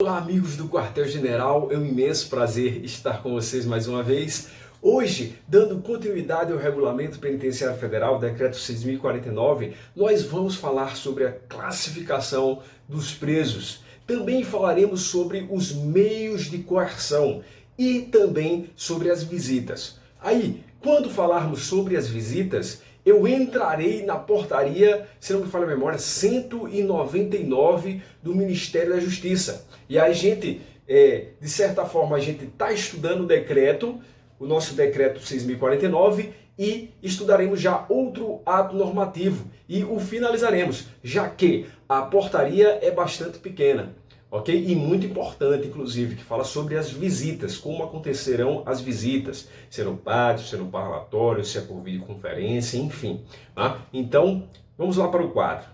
Olá, amigos do Quartel-General, é um imenso prazer estar com vocês mais uma vez. Hoje, dando continuidade ao Regulamento Penitenciário Federal, Decreto 6.049, nós vamos falar sobre a classificação dos presos. Também falaremos sobre os meios de coerção e também sobre as visitas. Aí, quando falarmos sobre as visitas, eu entrarei na portaria, se não me falha a memória, 199 do Ministério da Justiça. E aí, gente, de certa forma, a gente está estudando o decreto, o nosso decreto 6.049, e estudaremos já outro ato normativo e o finalizaremos, já que a portaria é bastante pequena. Ok? E muito importante, inclusive, que fala sobre as visitas, como acontecerão as visitas, se é no pátio, se é no parlatório, se é por videoconferência, enfim. Tá? Então, vamos lá para o quadro.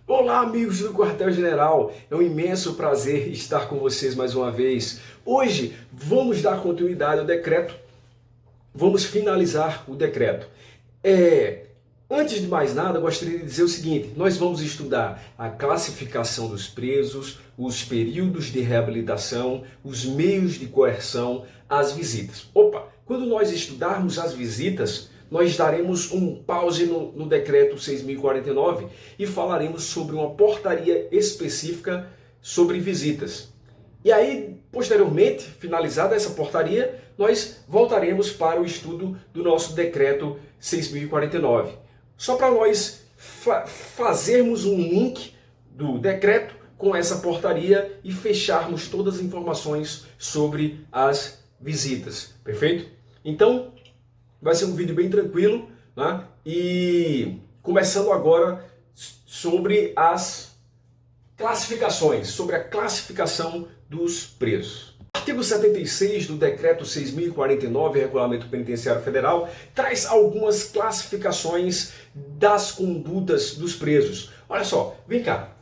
Olá, amigos do Quartel-General, é um imenso prazer estar com vocês mais uma vez. Hoje, vamos dar continuidade ao decreto, vamos finalizar o decreto. Antes de mais nada, eu gostaria de dizer o seguinte: nós vamos estudar a classificação dos presos, os períodos de reabilitação, os meios de coerção, as visitas. Quando nós estudarmos as visitas, nós daremos um pause no decreto 6.049 e falaremos sobre uma portaria específica sobre visitas. E aí, posteriormente, finalizada essa portaria, nós voltaremos para o estudo do nosso decreto 6.049. Só para nós fazermos um link do decreto com essa portaria e fecharmos todas as informações sobre as visitas, perfeito? Então, vai ser um vídeo bem tranquilo, né? E começando agora sobre as classificações, sobre a classificação dos presos. O artigo 76 do Decreto 6.049, Regulamento Penitenciário Federal, traz algumas classificações das condutas dos presos. Olha só, vem cá.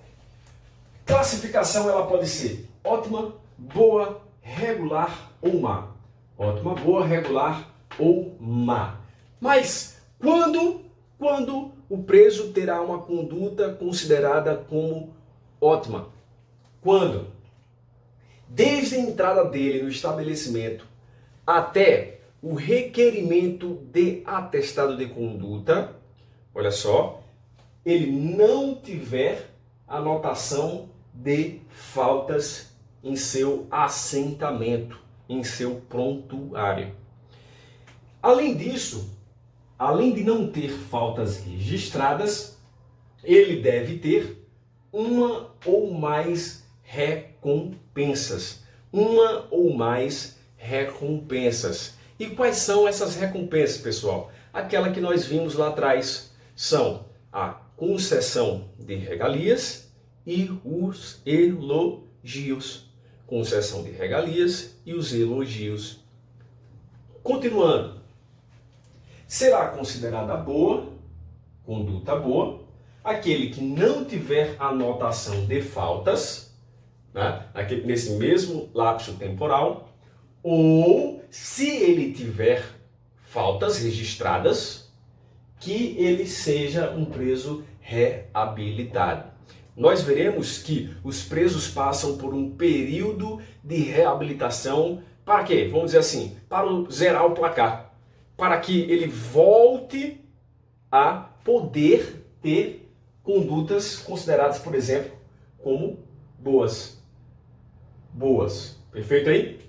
Classificação ela pode ser ótima, boa, regular ou má. Ótima, boa, regular ou má. Mas quando o preso terá uma conduta considerada como ótima? Quando? Desde a entrada dele no estabelecimento até o requerimento de atestado de conduta, olha só, ele não tiver anotação de faltas em seu assentamento, em seu prontuário. Além disso, além de não ter faltas registradas, ele deve ter uma ou mais recompensas. Uma ou mais recompensas. E quais são essas recompensas, pessoal? Aquela que nós vimos lá atrás. São a concessão de regalias e os elogios. Concessão de regalias e os elogios. Continuando. Será considerada boa, conduta boa, aquele que não tiver anotação de faltas, né, nesse mesmo lapso temporal, ou se ele tiver faltas registradas, que ele seja um preso reabilitado. Nós veremos que os presos passam por um período de reabilitação para quê? Vamos dizer assim, para zerar o placar, para que ele volte a poder ter condutas consideradas, por exemplo, como boas. Perfeito aí?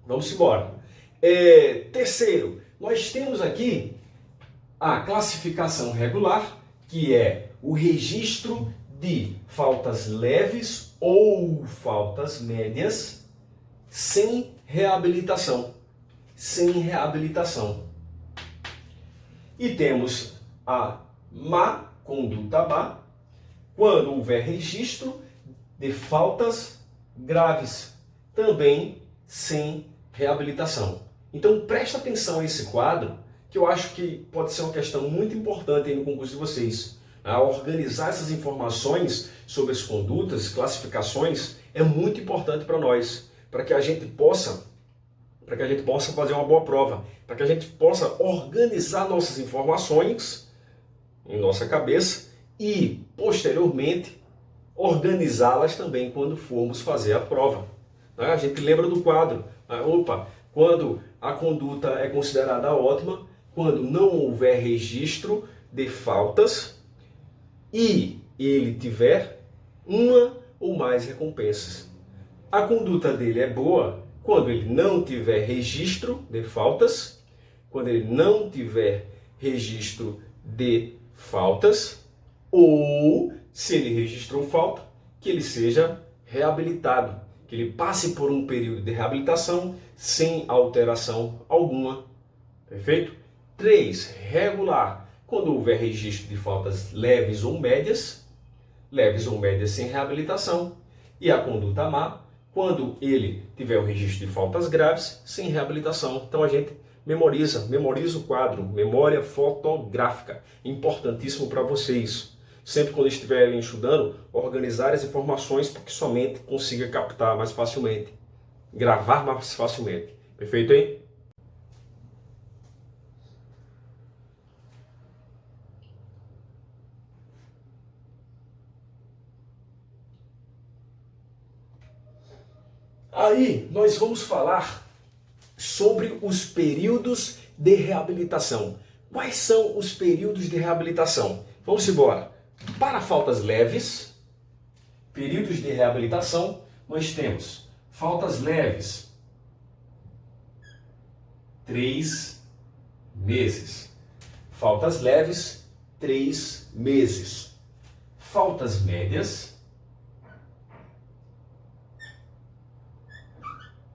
Vamos embora. Terceiro, nós temos aqui a classificação regular, que é o registro de faltas leves ou faltas médias sem reabilitação. E temos a má conduta má, quando houver registro de faltas graves, também sem reabilitação. Então presta atenção a esse quadro, que eu acho que pode ser uma questão muito importante aí no concurso de vocês. A organizar essas informações sobre as condutas, classificações, é muito importante para nós, para que a gente possa fazer uma boa prova, para que a gente possa organizar nossas informações em nossa cabeça e, posteriormente, organizá-las também quando formos fazer a prova. A gente lembra do quadro. Opa, quando a conduta é considerada ótima, quando não houver registro de faltas e ele tiver uma ou mais recompensas. A conduta dele é boa quando ele não tiver registro de faltas, quando ele não tiver registro de faltas, ou se ele registrou falta, que ele seja reabilitado, que ele passe por um período de reabilitação sem alteração alguma. Perfeito? 3. Regular. Quando houver registro de faltas leves ou médias sem reabilitação. E a conduta má, quando ele tiver o registro de faltas graves sem reabilitação. Então a gente memoriza o quadro, memória fotográfica, importantíssimo para vocês. Sempre quando estiverem estudando, organizar as informações para que sua mente consiga captar mais facilmente, gravar mais facilmente. Perfeito, hein? Aí nós vamos falar sobre os períodos de reabilitação. Quais são os períodos de reabilitação? Vamos embora. Para faltas leves, períodos de reabilitação, nós temos faltas leves, 3 meses. Faltas leves, 3 meses. Faltas médias,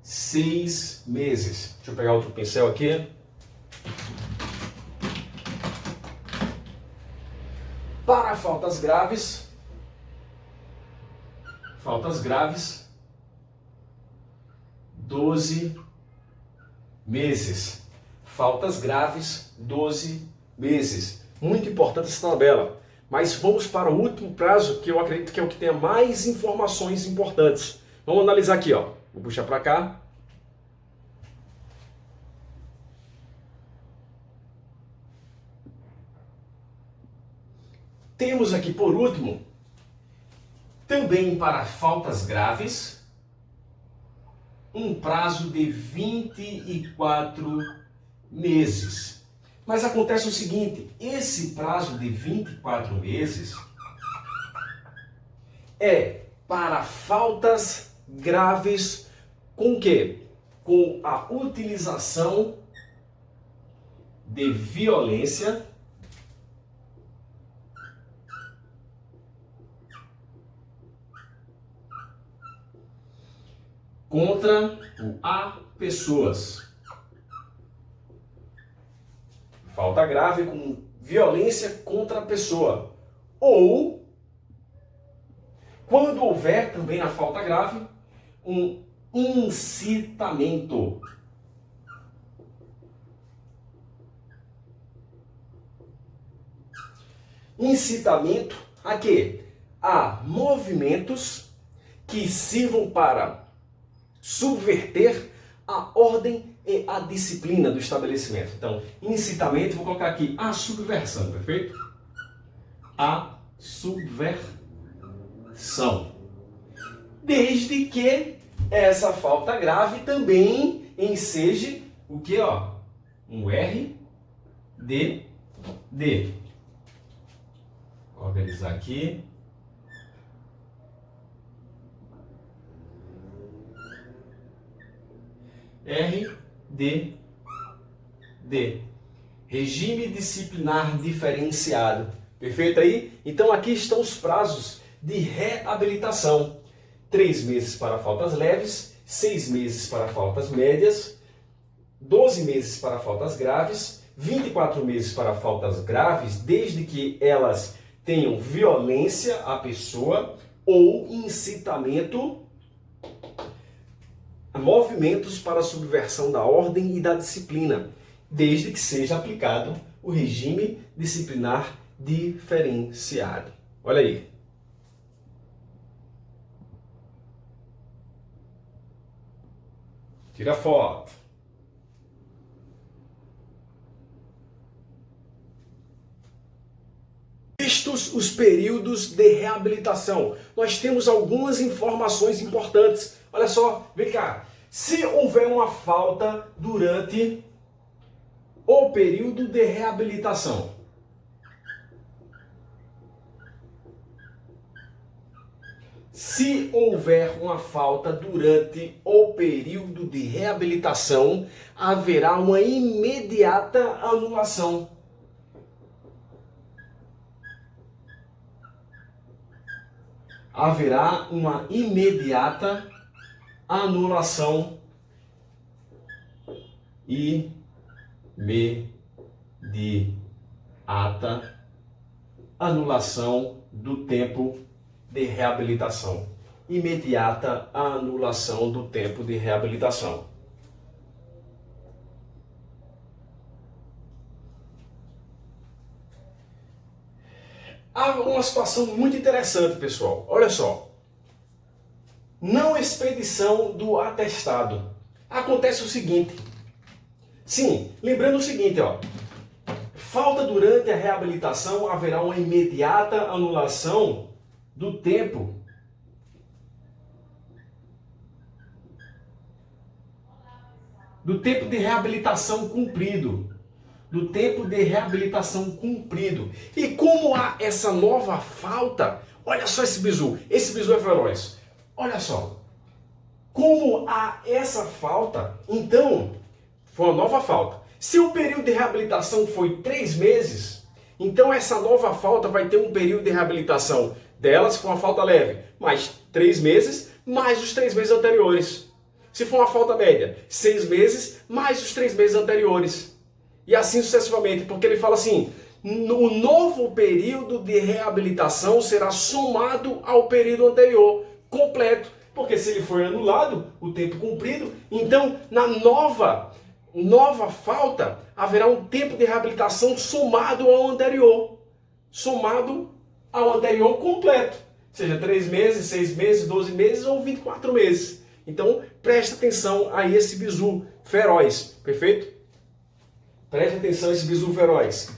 6 meses. Deixa eu pegar outro pincel aqui. Para faltas graves, 12 meses. Faltas graves, 12 meses. Muito importante essa tabela. Mas vamos para o último prazo, que eu acredito que é o que tenha mais informações importantes. Vamos analisar aqui, ó. Vou puxar para cá. Temos aqui, por último, também para faltas graves, um prazo de 24 meses. Mas acontece o seguinte, esse prazo de 24 meses é para faltas graves com o quê? Com a utilização de violência contra a pessoas. Falta grave com violência contra a pessoa. Ou, quando houver também na falta grave, um incitamento. Incitamento a quê? A movimentos que sirvam para subverter a ordem e a disciplina do estabelecimento. Então, incitamento, vou colocar aqui a subversão, perfeito? A subversão. Desde que essa falta grave também enseje o que, ó? Um RDD. Vou organizar aqui. RDD. Regime disciplinar diferenciado. Perfeito aí? Então aqui estão os prazos de reabilitação. 3 meses para faltas leves, 6 meses para faltas médias, 12 meses para faltas graves, 24 meses para faltas graves, desde que elas tenham violência à pessoa ou incitamento a movimentos para a subversão da ordem e da disciplina, desde que seja aplicado o regime disciplinar diferenciado. Olha aí. Tira a foto. Vistos os períodos de reabilitação, nós temos algumas informações importantes. Olha só, vem cá. Se houver uma falta durante o período de reabilitação, se houver uma falta durante o período de reabilitação, haverá uma imediata anulação. Haverá uma imediata anulação. Imediata anulação do tempo de reabilitação. Imediata anulação do tempo de reabilitação. Há uma situação muito interessante, pessoal. Olha só. Não expedição do atestado. Acontece o seguinte. Sim, lembrando o seguinte, ó. Falta durante a reabilitação, haverá uma imediata anulação do tempo de reabilitação cumprido. Do tempo de reabilitação cumprido. E como há essa nova falta, olha só esse bizu é feroz. Olha só, como há essa falta, então, foi uma nova falta. Se o período de reabilitação foi 3 meses, então essa nova falta vai ter um período de reabilitação dela, se for uma falta leve, mais 3 meses, mais os 3 meses anteriores. Se for uma falta média, 6 meses, mais os 3 meses anteriores. E assim sucessivamente, porque ele fala assim, o novo período de reabilitação será somado ao período anterior, completo. Porque se ele for anulado, o tempo cumprido, então na nova falta, haverá um tempo de reabilitação somado ao anterior. Somado ao anterior completo. Seja 3 meses, 6 meses, 12 meses ou 24 meses. Então, preste atenção a esse bizu feroz, perfeito? Preste atenção a esse bizu feroz.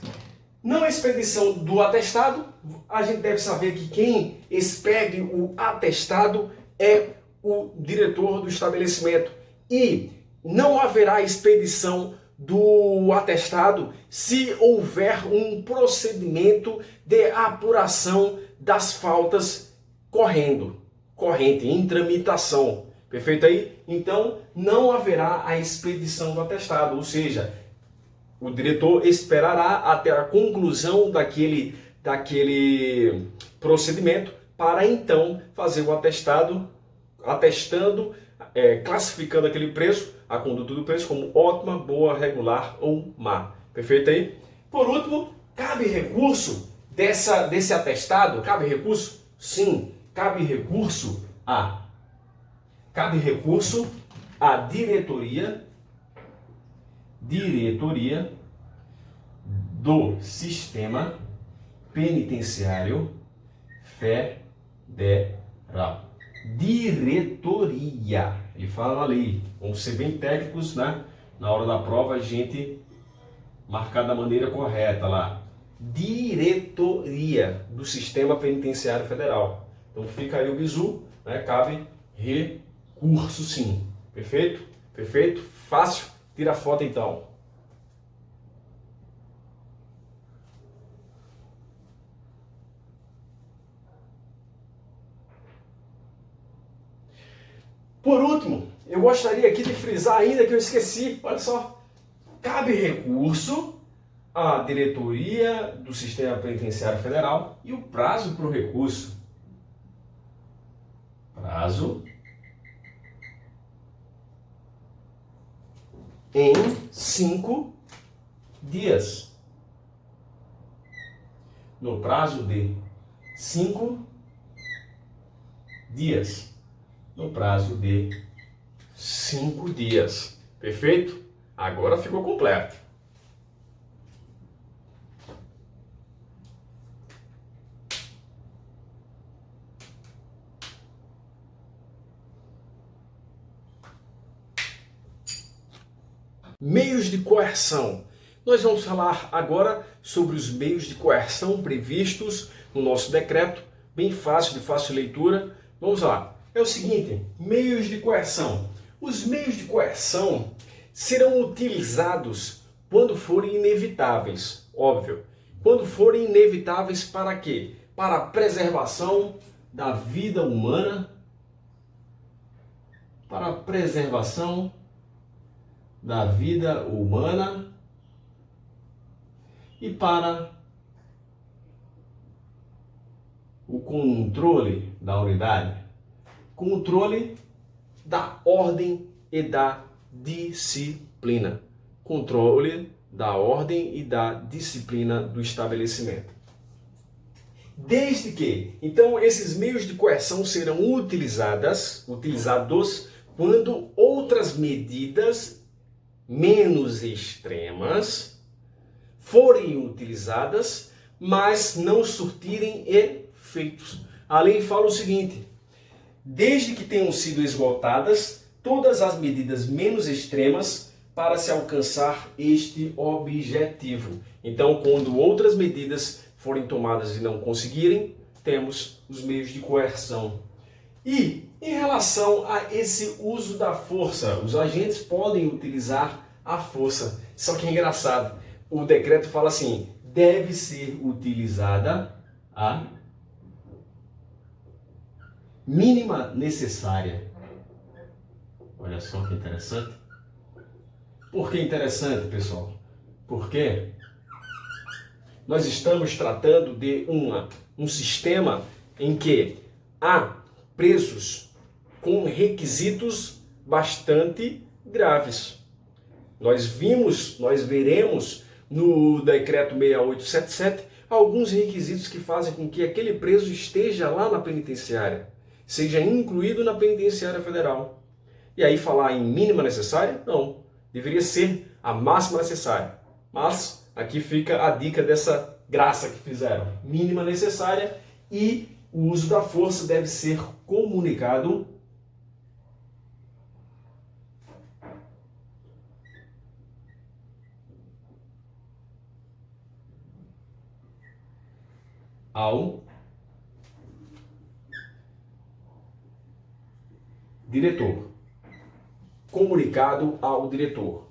Não expedição do atestado, a gente deve saber que quem expede o atestado é o diretor do estabelecimento. E não haverá expedição do atestado se houver um procedimento de apuração das faltas corrente, em tramitação. Perfeito aí? Então, não haverá a expedição do atestado, ou seja, o diretor esperará até a conclusão daquele procedimento para então fazer o atestando, classificando aquele preço, a conduta do preço como ótima, boa, regular ou má. Perfeito aí? Por último, cabe recurso desse atestado? Cabe recurso? Sim, cabe recurso à diretoria do Sistema Penitenciário Federal. Diretoria. Ele fala ali. Vamos ser bem técnicos, né? Na hora da prova a gente marcar da maneira correta lá. Diretoria do Sistema Penitenciário Federal. Então fica aí o bizu, né? Cabe recurso sim. Perfeito? Perfeito? Fácil? Tira a foto então. Por último, eu gostaria aqui de frisar ainda que eu esqueci, olha só, cabe recurso à diretoria do Sistema Penitenciário Federal e o prazo para o recurso. Prazo em 5 dias. No prazo de 5 dias. No prazo de 5 dias. Perfeito? Agora ficou completo. Meios de coerção. Nós vamos falar agora sobre os meios de coerção previstos no nosso decreto, bem fácil, de fácil leitura. Vamos lá. É o seguinte, meios de coerção. Os meios de coerção serão utilizados quando forem inevitáveis, óbvio. Quando forem inevitáveis para quê? Para a preservação da vida humana, para a preservação da vida humana e para o controle da unidade, controle da ordem e da disciplina. Controle da ordem e da disciplina do estabelecimento. Desde que, então, esses meios de coerção serão utilizados quando outras medidas menos extremas forem utilizadas, mas não surtirem efeitos. A lei fala o seguinte: desde que tenham sido esgotadas todas as medidas menos extremas para se alcançar este objetivo. Então, quando outras medidas forem tomadas e não conseguirem, temos os meios de coerção. E em relação a esse uso da força, os agentes podem utilizar a força. Só que é engraçado, o decreto fala assim: deve ser utilizada a mínima necessária. Olha só que interessante. Por que interessante, pessoal? Porque nós estamos tratando de um sistema em que há presos com requisitos bastante graves. Nós veremos no decreto 6877 alguns requisitos que fazem com que aquele preso esteja lá na penitenciária, seja incluído na penitenciária federal. E aí falar em mínima necessária? Não. Deveria ser a máxima necessária. Mas aqui fica a dica dessa graça que fizeram. Mínima necessária, e o uso da força deve ser comunicado ao diretor. Comunicado ao diretor.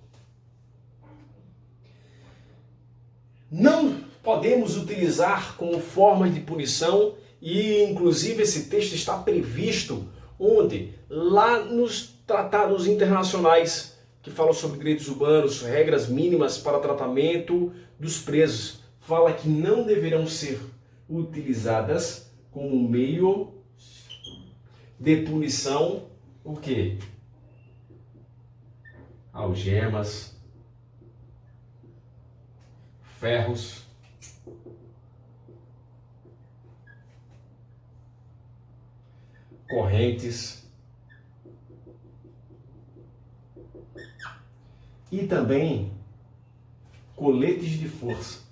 Não podemos utilizar como forma de punição, e inclusive esse texto está previsto onde? Lá nos tratados internacionais que falam sobre direitos humanos, regras mínimas para tratamento dos presos. Fala que não deverão ser utilizadas como meio de punição o quê? Algemas, ferros, correntes e também coletes de força.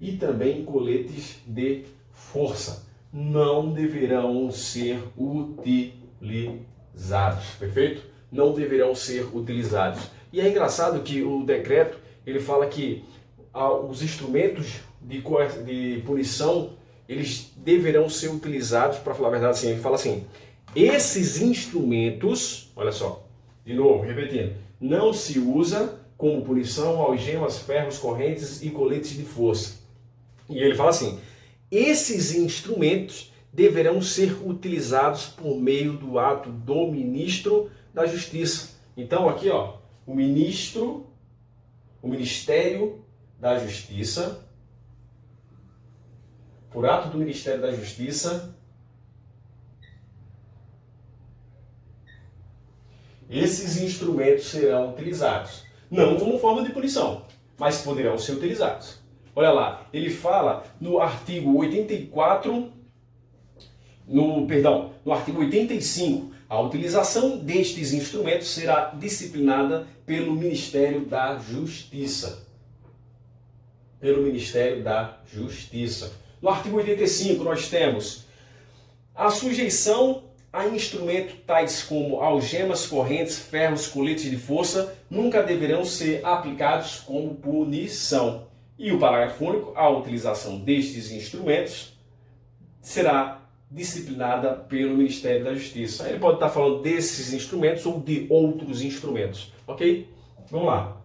E também coletes de força não deverão ser utilizados, perfeito? Não deverão ser utilizados. E é engraçado que o decreto, ele fala que os instrumentos de punição, eles deverão ser utilizados, para falar a verdade, assim, ele fala assim: esses instrumentos, olha só, de novo, repetindo, não se usa como punição algemas, ferros, correntes e coletes de força. E ele fala assim: esses instrumentos deverão ser utilizados por meio do ato do ministro da Justiça. Então aqui, ó, o Ministério da Justiça, por ato do Ministério da Justiça, esses instrumentos serão utilizados. Não como forma de punição, mas poderão ser utilizados. Olha lá, ele fala no artigo 84, no artigo 85, a utilização destes instrumentos será disciplinada pelo Ministério da Justiça. Pelo Ministério da Justiça. No artigo 85 nós temos a sujeição a instrumentos tais como algemas, correntes, ferros, coletes de força nunca deverão ser aplicados como punição. E o parágrafo único, a utilização destes instrumentos será disciplinada pelo Ministério da Justiça. Ele pode estar falando desses instrumentos ou de outros instrumentos, ok? Vamos lá.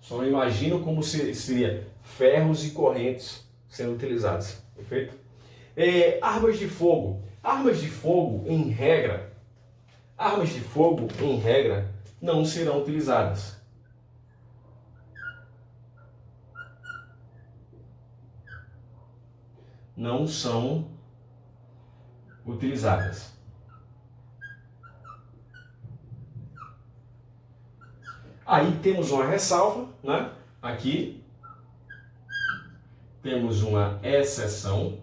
Só imagino como seria ferros e correntes sendo utilizados, perfeito? Armas de fogo. Armas de fogo, em regra, não serão utilizadas. Não são utilizadas. Aí temos uma ressalva, né? Aqui temos uma exceção,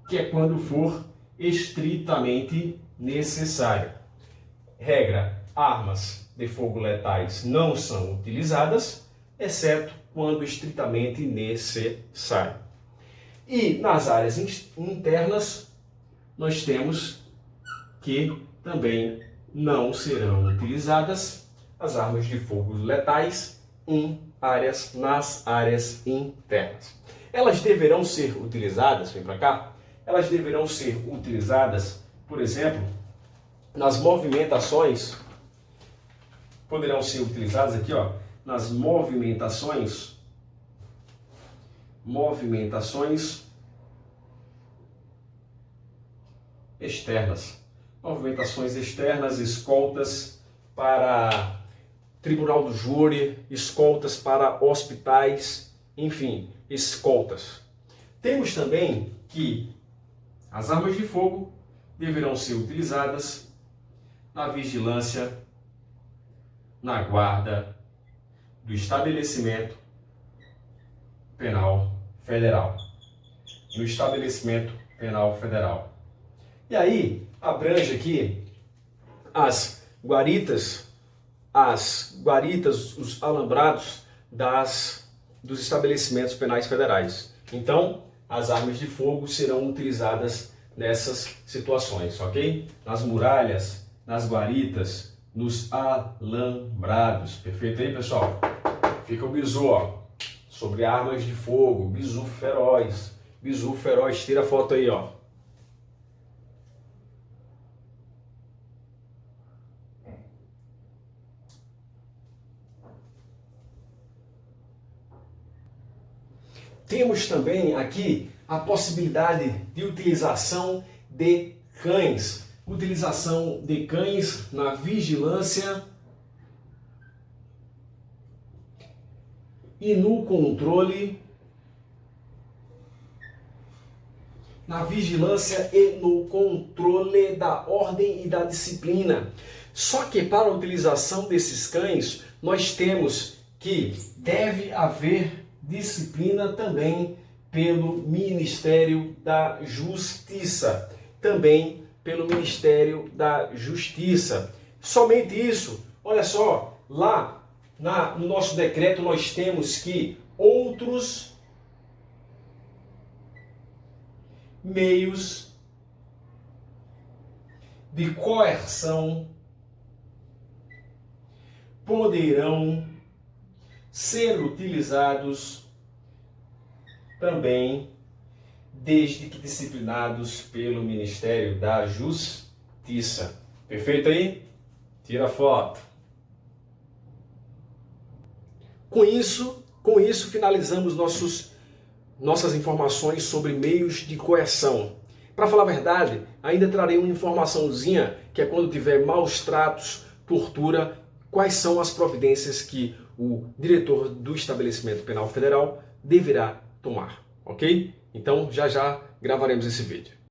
que é quando for estritamente necessário. Regra: armas de fogo letais não são utilizadas, exceto quando estritamente necessário. E nas áreas internas, nós temos que também não serão utilizadas as armas de fogo letais nas áreas internas. Elas deverão ser utilizadas, vem para cá, elas deverão ser utilizadas, por exemplo, nas movimentações, poderão ser utilizadas aqui, ó, nas movimentações externas. Movimentações externas, escoltas para tribunal do júri, escoltas para hospitais, enfim, escoltas. Temos também que as armas de fogo deverão ser utilizadas na vigilância, na guarda do estabelecimento penal federal. No estabelecimento penal federal. E aí, abrange aqui as guaritas, os alambrados dos estabelecimentos penais federais. Então, as armas de fogo serão utilizadas nessas situações, ok? Nas muralhas, nas guaritas, nos alambrados. Perfeito aí, pessoal? Fica o bizu, ó, sobre armas de fogo, bizu feroz. Bizu feroz, tira a foto aí, ó. Temos também aqui a possibilidade de utilização de cães. Utilização de cães na vigilância e no controle. Na vigilância e no controle da ordem e da disciplina. Só que para a utilização desses cães, nós temos que deve haver disciplina também pelo Ministério da Justiça. Também pelo Ministério da Justiça. Somente isso. Olha só, lá no nosso decreto nós temos que outros meios de coerção poderão ser utilizados também, desde que disciplinados pelo Ministério da Justiça. Perfeito aí? Tira a foto. Com isso finalizamos nossas informações sobre meios de coerção. Para falar a verdade, ainda trarei uma informaçãozinha, que é quando tiver maus tratos, tortura, quais são as providências que o diretor do estabelecimento penal federal deverá tomar, ok? Então já gravaremos esse vídeo.